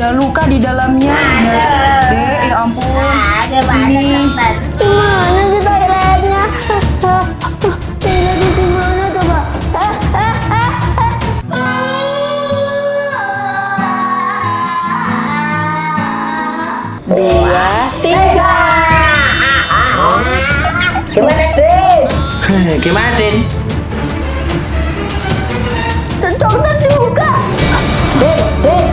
ada luka di dalamnya. Dek, ya ampun. Ini Gimana sih toiletnya? Toiletnya gimana coba? Dua, tiga. Gimana, Din? Gimana, Din? Dokter juga. Din.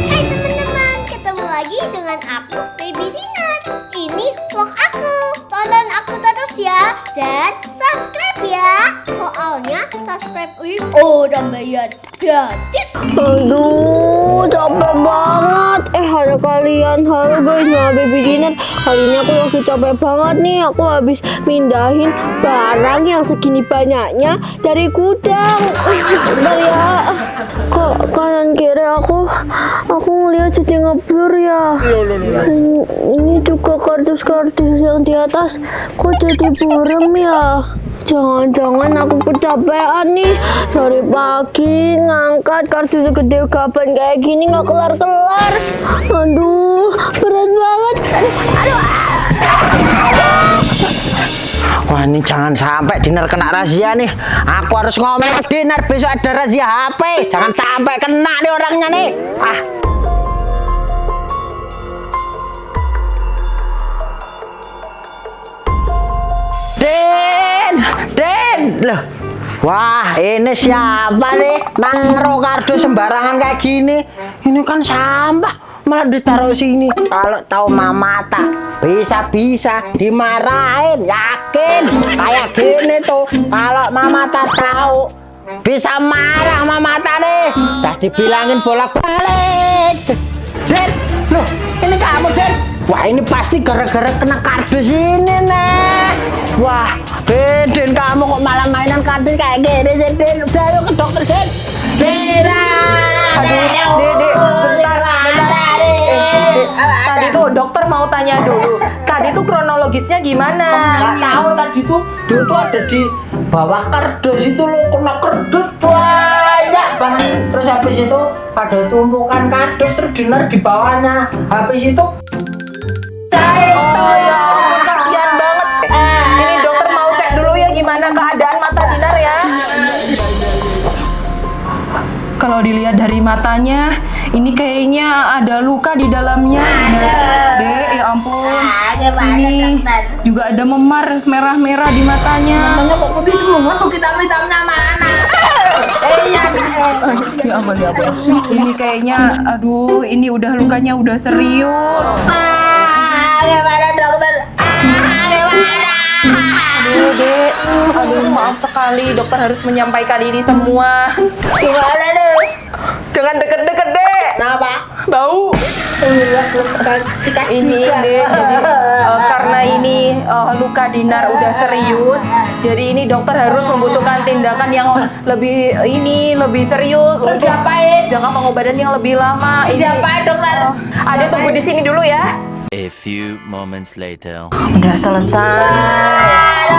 Hai teman-teman, ketemu lagi dengan aku, Baby Dinar. Ini vlog aku. Tonton aku terus ya dan subscribe ya. Soalnya subscribe udah bayar gratis. Aduh, capek banget. Ada kalian. Halo guys, nama Baby Dinar. Kali ini aku lagi capek banget nih. Aku habis mindahin barang yang segini banyaknya dari gudang. Bentar ya. Kok kanan kiri aku ngeliat jadi ngeblur ya. Ini juga kardus-kardus yang di atas kok jadi buram ya. Jangan-jangan aku kecapean nih. Dari pagi ngangkat kardus gede gaban kayak gini nggak kelar-kelar. Aduh, berat banget. Aduh. Wah, ini jangan sampai Dinar kena razia nih. Aku harus ngomong ke Dinar besok ada razia HP. Jangan sampai kena nih orangnya nih. Din, loh. Wah, ini siapa nih? Naruh kardus sembarangan kayak gini. Ini kan sampah, malah ditaruh sini. Kalau tahu Mama Tak, bisa dimarahin. Yakin kayak gini tuh. Kalau Mama Tak tahu, bisa marah Mama Tak nih. Udah dibilangin bolak-balik. Den, loh, ini kamu, Den. Wah, ini pasti gara-gara kena kardus ini nih. Wah, Den, kamu kok malah mainan kardus kayak gini sih, Den? Udah, yuk ke dokter, Den. Aduh, Dek, bentar. Tadi tuh dokter mau tanya dulu. Tadi tuh kronologisnya gimana? Nggak tahu tadi tuh, dia tuh ada di bawah kardus itu loh, kena kardus banyak banget. Terus habis itu ada tumpukan kardus, terus Dinar di bawahnya. Habis itu Oh ya, kasihan banget. Ini dokter mau cek dulu ya gimana keadaan mata Dinar ya. Kalau dilihat dari matanya, ini kayaknya ada luka di dalamnya. Dek, ya ampun. Ini juga ada memar merah-merah di matanya. namanya kok putih semua tuh, hitam-hitamnya mana? Ya ampun, ya ampun. Ini kayaknya, aduh, ini udah lukanya udah serius. Gimana dokter? Aduh, Dek. Aduh, maaf sekali. Dokter harus menyampaikan ini semua. Gimana nih? Jangan deket-deket, Dek. Kenapa? Bau. Sikat Ini, juga. Dek. Jadi, karena ini luka Dinar udah serius, jadi ini dokter harus membutuhkan tindakan yang lebih serius untuk diapain? jangka pengobatan yang lebih lama. Ini Diapain, dokter? Ada tunggu di sini dulu ya. A few moments later. Udah selesai.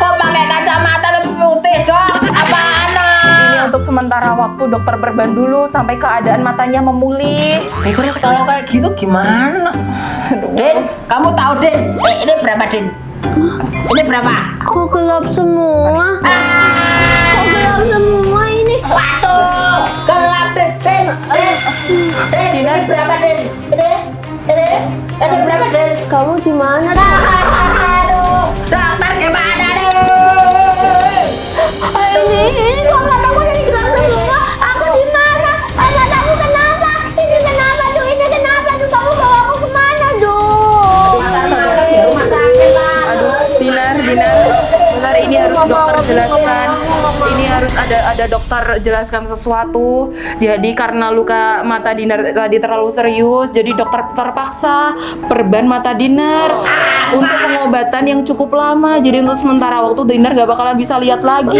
Kok pakai kacamata lebih putih, Dok? Apaan? Ini untuk sementara waktu dokter berban dulu sampai keadaan matanya memulih. Terus kalau kayak gitu gimana? Den, kamu tahu Den? Ini berapa Den? Ini berapa? Kok gelap semua? Kok gelap semua ini? Waduh, gelap Den. Den, Dinar. ini berapa Den? Ini berapa Den? Kamu di mana? Aduh, dokter gimana nih? Ini kok mataku jadi gelap semua? Aku di mana? Mataku kenapa? Ini kenapa tuh? Ini kenapa tuh? Kamu bawa aku kemana tuh? Di rumah sakit lah. Aduh, Dinar, bentar, ini harus dokter jelaskan. Ini harus ada dokter jelaskan sesuatu. Jadi karena luka mata Dinar tadi terlalu serius, jadi dokter terpaksa perban mata Dinar untuk pengobatan yang cukup lama. Jadi untuk sementara waktu Dinar gak bakalan bisa lihat lagi.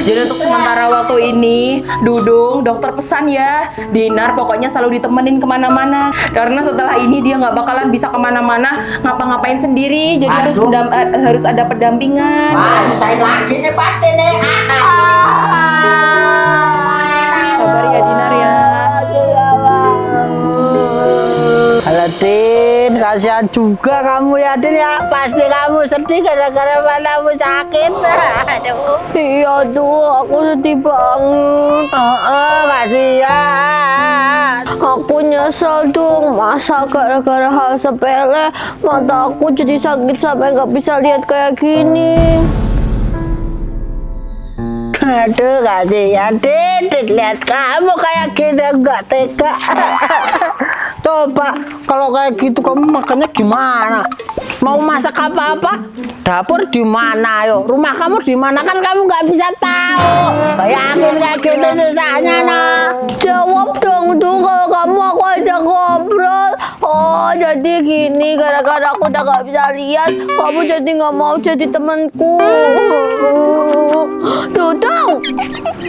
Jadi untuk sementara waktu ini, Dudung dokter pesan ya, Dinar pokoknya selalu ditemenin kemana-mana. Karena setelah ini dia nggak bakalan bisa kemana-mana, ngapa-ngapain sendiri. Jadi harus ada pendampingan. Saya lagi nih pasti nih. Sabar ya Dinar ya. Halo Din, kasihan juga kamu ya Din ya. Pasti kamu sedih gara-gara matamu sakit. Aduh. Iya tuh, aku sedih banget. Kasihan. Aku nyesel dong, masa gara-gara hal sepele mata aku jadi sakit sampai nggak bisa lihat kayak gini. Aduh, kasihan Din. Lihat kamu kayak gini enggak tega. Coba kalau kayak gitu kamu makannya gimana? Mau masak apa-apa? Dapur di mana yo? Rumah kamu di mana kan kamu nggak bisa tahu. Bayangin kayak gitu susahnya nah. Jawab dong tuh kalau kamu aku ajak ngobrol. Oh jadi gini gara-gara aku udah nggak bisa lihat kamu jadi nggak mau jadi temanku. Tuh dong,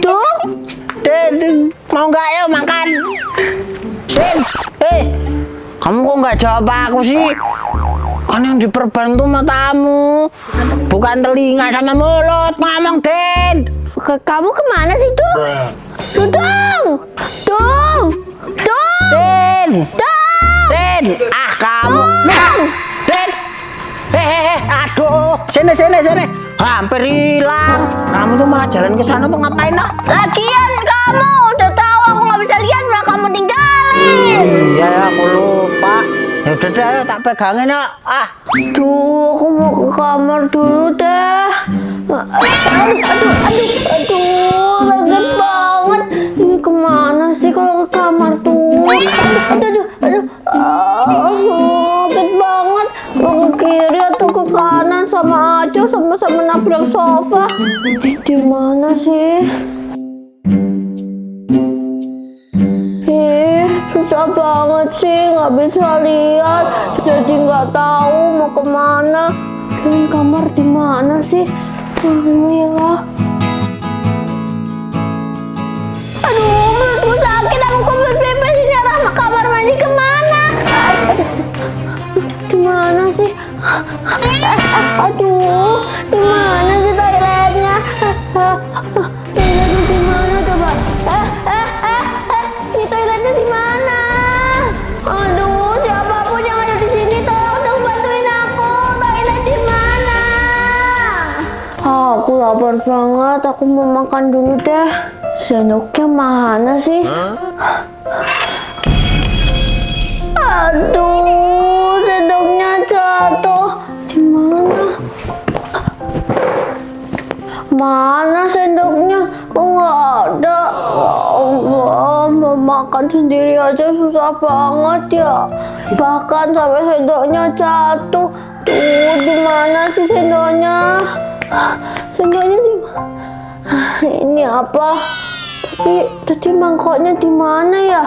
tuh. Din, mau nggak yuk makan? Din, kamu kok nggak jawab aku sih? Kan yang diperban tuh matamu, bukan telinga sama mulut. Ngomong, Din. Kamu kemana sih tuh? Tuh dong, tuh, tuh. Din, Dong! Din, kamu, Dong! Din, aduh, sini, hampir hilang. Kamu tuh malah jalan ke sana tuh ngapain lah? Lagian kamu udah tahu aku nggak bisa lihat malah kamu tinggalin. Iya, aku lupa. Ya udah deh, ayo tak pegangin ya. Duh, aku mau ke kamar dulu deh. Aduh, lagi banget. Ini kemana sih kalau ke kamar tuh? Aduh, lagi banget. Mau ke kiri atau ke kanan sama aja, sama-sama nabrak sofa. Di mana sih? Susah banget sih, nggak bisa lihat, jadi nggak tahu mau kemana. Ini kamar di mana sih? Mana ya? Aduh, perutku sakit, aku kebelet pipis ini arah kamar mandi kemana? Di mana sih? Aduh, di mana sih toiletnya? Toiletnya di mana coba? Ini toiletnya di mana? Aduh, siapapun yang ada di sini tolong dong bantuin aku. Toilet di mana? Aku lapar banget, aku mau makan dulu deh. Sendoknya mana sih? Aduh, sendoknya jatuh. Di mana? Mana sendoknya? Kok nggak ada? Ya Allah, mau makan sendiri aja susah banget ya. Bahkan sampai sendoknya jatuh. Tuh, di mana sih sendoknya? Sendoknya di mana? Ini apa? Tapi tadi mangkoknya di mana ya?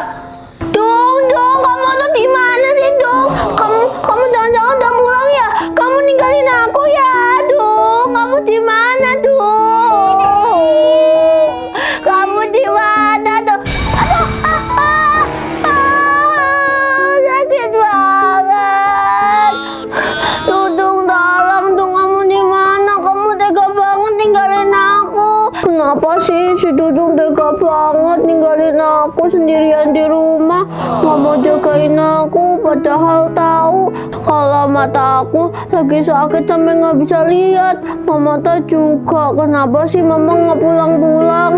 Dong, kamu tuh di mana sih, Dong? Kamu jangan-jangan udah pulang ya? Kamu ninggalin aku ya, Dong? Kamu di mana, Dong? Kamu di mana, Dong? Aduh, sakit banget. Tuh, Dong, tolong, Dong, kamu di mana? Kamu tega banget ninggalin aku. Kenapa sih si Dudung tega banget ninggalin aku sendirian di rumah, nggak mau jagain aku, padahal tahu kalau mata aku lagi sakit sampai nggak bisa lihat. Mama juga, kenapa sih mama nggak pulang-pulang?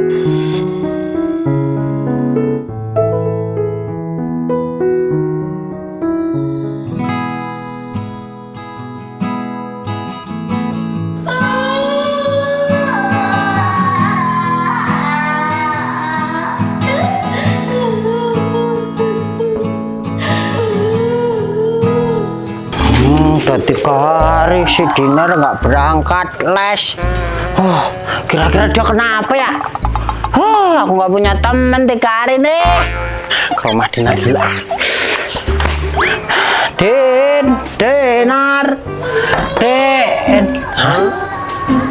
Udah 3 hari si Dinar nggak berangkat les. Kira-kira dia kenapa ya? Aku nggak punya teman 3 hari nih. Ke rumah Dinar dulu. Dinar.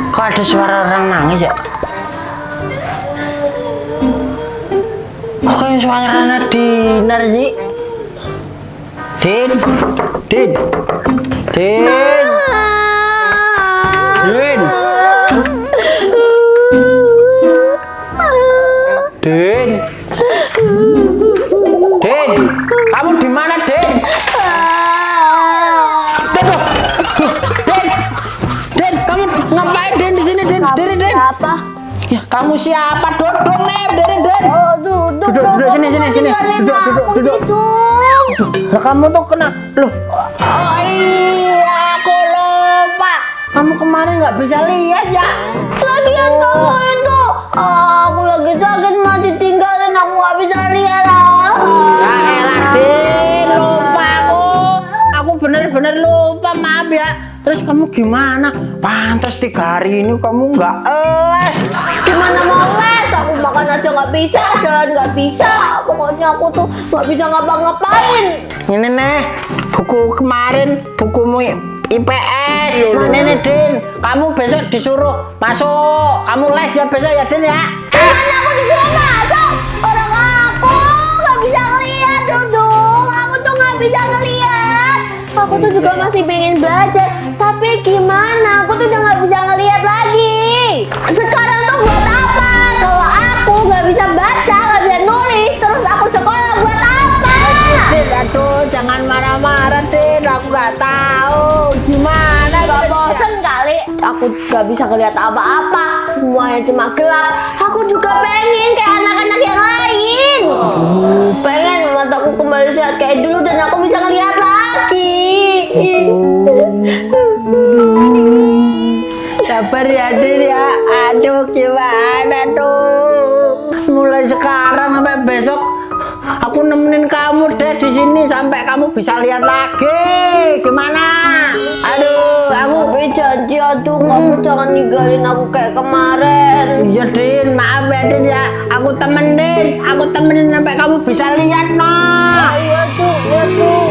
Kok ada suara orang nangis ya? suaranya Dinar sih? Din. Din. Din. Din. Din. Din. Kamu di mana, Din? Din. Din. Din, kamu ngapain Din di sini, Din? Din, Din. Siapa? Ya, kamu siapa? Duduk nih, Din, Din. Oh, duduk. Duduk, sini. Duduk. Lah kamu tuh kena loh. Oh iya, aku lupa. Kamu kemarin nggak bisa lihat ya? Lagian kamu itu, aku lagi sakit masih tinggalin aku nggak bisa lihat lah. Elah, Din, lupa aku. Aku bener-bener lupa, maaf ya. Terus kamu gimana? Pantas 3 hari ini kamu nggak les. Gimana mau les? Aku makan aja nggak bisa, jalan nggak bisa. Pokoknya aku tuh nggak bisa ngapa-ngapain. Ini nih, buku kemarin, bukumu IPS. Ini nih, Din. Kamu besok disuruh masuk. Kamu les ya besok ya, Din ya. Gimana aku disuruh masuk? Orang aku nggak bisa ngeliat, Dudung. Aku tuh nggak bisa ngeliat. Aku tuh juga masih pengen belajar. Tapi gimana? Aku tuh udah nggak bisa ngeliat lagi. Sekarang tuh buat apa? Kalau aku nggak bisa baca, nggak bisa nulis, terus aku sekolah buat apa? Din, aduh, jangan marah-marah, Din. Aku nggak tahu gimana. Gak bosen kali. Aku gak bisa ngeliat apa-apa. Semuanya cuma gelap. Aku juga pengen kayak anak-anak yang lain. Pengen mataku kembali sehat kayak dulu dan aku bisa ngeliat lagi. Sabar ya, Din ya. Aduh, gimana tuh? Mulai sekarang sampai besok aku nemenin kamu deh di sini sampai kamu bisa lihat lagi. Gimana? Aduh, aku Tapi janji aduh kamu jangan ninggalin aku kayak kemarin. iya, Din, maaf ya, Din ya. Aku temenin sampai kamu bisa lihat, noh. Iya tuh, iya tuh.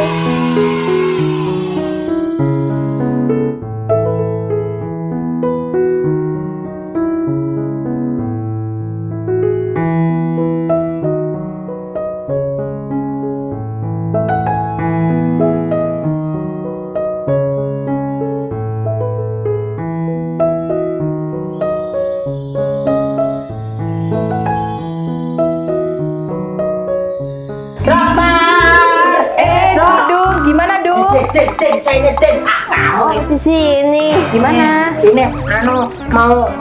Dudung, gimana Dung? Din, saya Din. Kamu Di sini. Gimana? ini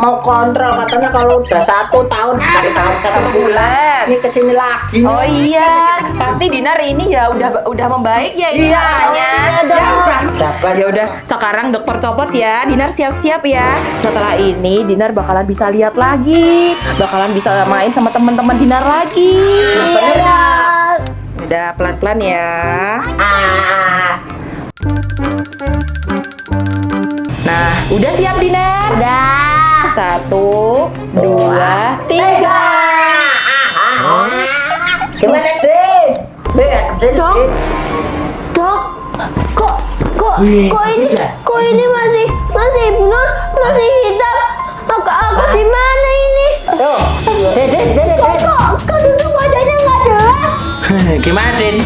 mau kontrol katanya kalau udah 1 tahun dari 1 bulan ini kesini lagi. Oh iya, pasti Dinar ini ya udah membaik ya ini Iya, katanya. iya, dong. Sabar. Ya udah, sekarang dokter copot ya. Dinar siap-siap ya. Setelah ini Dinar bakalan bisa lihat lagi, bakalan bisa main sama teman-teman Dinar lagi. Bener ya? Udah pelan-pelan ya. Nah, udah siap Dinar? Udah. 1, 2, 3. Gimana, Din? Din. Dok. Dok, kok ini masih belum masih hitam. Aku di mana ini? Tuh. Din. Kok duduk wajahnya nggak jelas? Gimana, Din?